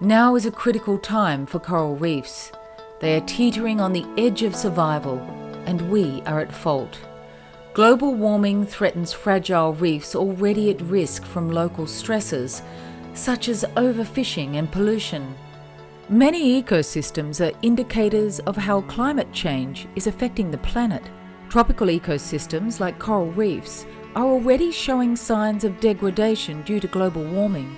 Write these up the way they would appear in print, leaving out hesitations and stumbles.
Now is a critical time for coral reefs. They are teetering on the edge of survival, and we are at fault. Global warming threatens fragile reefs already at risk from local stresses, such as overfishing and pollution. Many ecosystems are indicators of how climate change is affecting the planet. Tropical ecosystems like coral reefs are already showing signs of degradation due to global warming.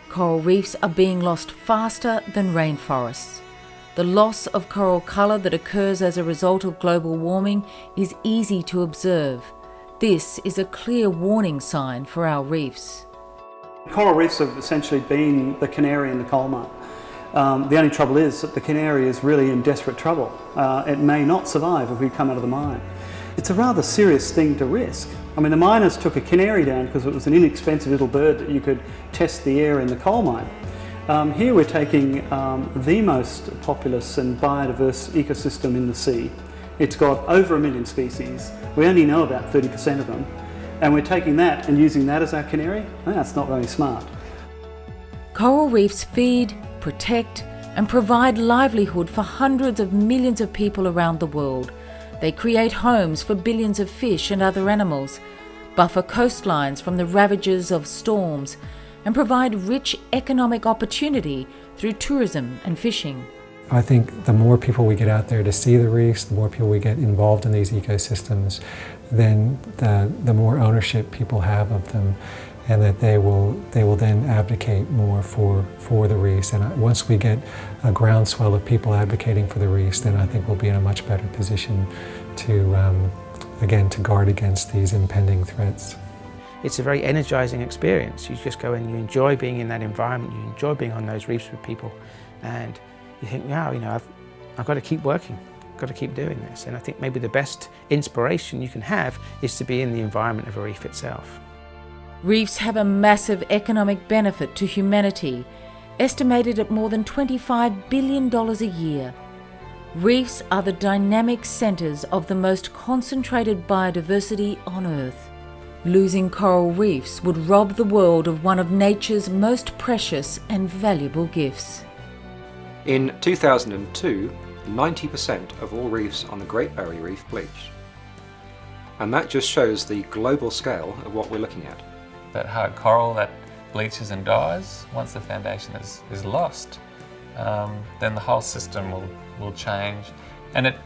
Coral reefs are being lost faster than rainforests. The loss of coral colour that occurs as a result of global warming is easy to observe. This is a clear warning sign for our reefs. Coral reefs have essentially been the canary in the coal mine. The only trouble is that the canary is really in desperate trouble. It may not survive if we come out of the mine. It's a rather serious thing to risk. I mean, the miners took a canary down because it was an inexpensive little bird that you could test the air in the coal mine. Here we're taking the most populous and biodiverse ecosystem in the sea. It's got over 1 million species. We only know about 30% of them. And we're taking that and using that as our canary? That's not very smart. Coral reefs feed, protect, and provide livelihood for hundreds of millions of people around the world. They create homes for billions of fish and other animals, buffer coastlines from the ravages of storms, and provide rich economic opportunity through tourism and fishing. I think the more people we get out there to see the reefs, the more people we get involved in these ecosystems, then the more ownership people have of them, and that they will then advocate more for the reefs. And once we get a groundswell of people advocating for the reefs, then I think we'll be in a much better position to, again, to guard against these impending threats. It's a very energizing experience. You just go and you enjoy being in that environment, you enjoy being on those reefs with people, and you think, wow, I've got to keep working, I've got to keep doing this. And I think maybe the best inspiration you can have is to be in the environment of a reef itself. Reefs have a massive economic benefit to humanity, estimated at more than $25 billion a year. Reefs are the dynamic centres of the most concentrated biodiversity on Earth. Losing coral reefs would rob the world of one of nature's most precious and valuable gifts. In 2002, 90% of all reefs on the Great Barrier Reef bleached. And that just shows the global scale of what we're looking at. That hard coral that bleaches and dies, once the foundation is lost, then the whole system will change. And it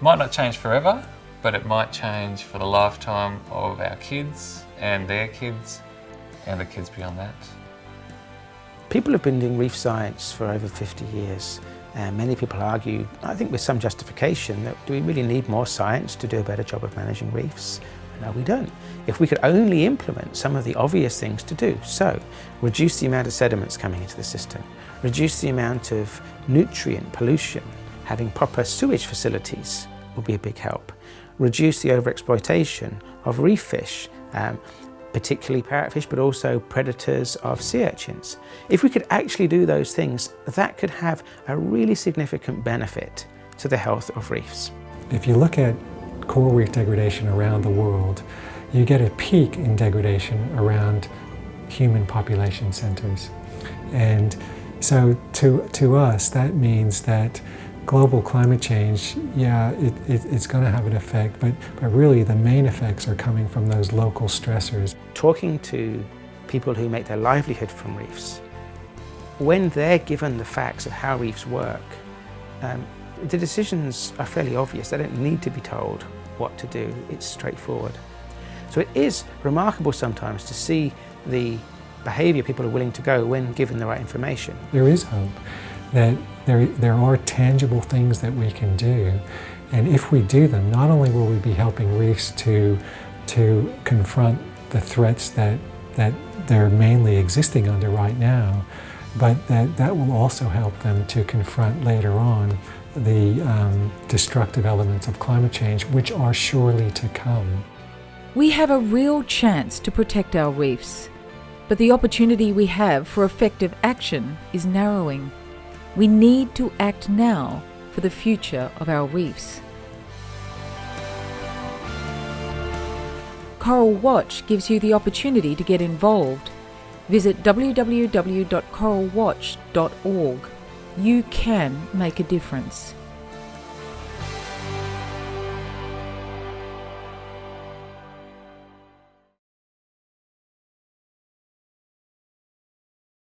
might not change forever, but it might change for the lifetime of our kids and their kids and the kids beyond that. People have been doing reef science for over 50 years, and many people argue, I think with some justification, that do we really need more science to do a better job of managing reefs? No, we don't. If we could only implement some of the obvious things to do, so reduce the amount of sediments coming into the system, reduce the amount of nutrient pollution, having proper sewage facilities will be a big help. Reduce the overexploitation of reef fish, particularly parrotfish, but also predators of sea urchins. If we could actually do those things, that could have a really significant benefit to the health of reefs. If you look at coral reef degradation around the world, you get a peak in degradation around human population centers. And so to us, that means that global climate change, it's going to have an effect, but really the main effects are coming from those local stressors. Talking to people who make their livelihood from reefs, when they're given the facts of how reefs work, the decisions are fairly obvious. They don't need to be told what to do. It's straightforward. So it is remarkable sometimes to see the behaviour people are willing to go when given the right information. There is hope that there are tangible things that we can do, and if we do them, not only will we be helping reefs to confront the threats that they're mainly existing under right now, but that will also help them to confront later on the destructive elements of climate change, which are surely to come. We have a real chance to protect our reefs, but the opportunity we have for effective action is narrowing. We need to act now for the future of our reefs. Coral Watch gives you the opportunity to get involved. Visit www.coralwatch.org. You can make a difference.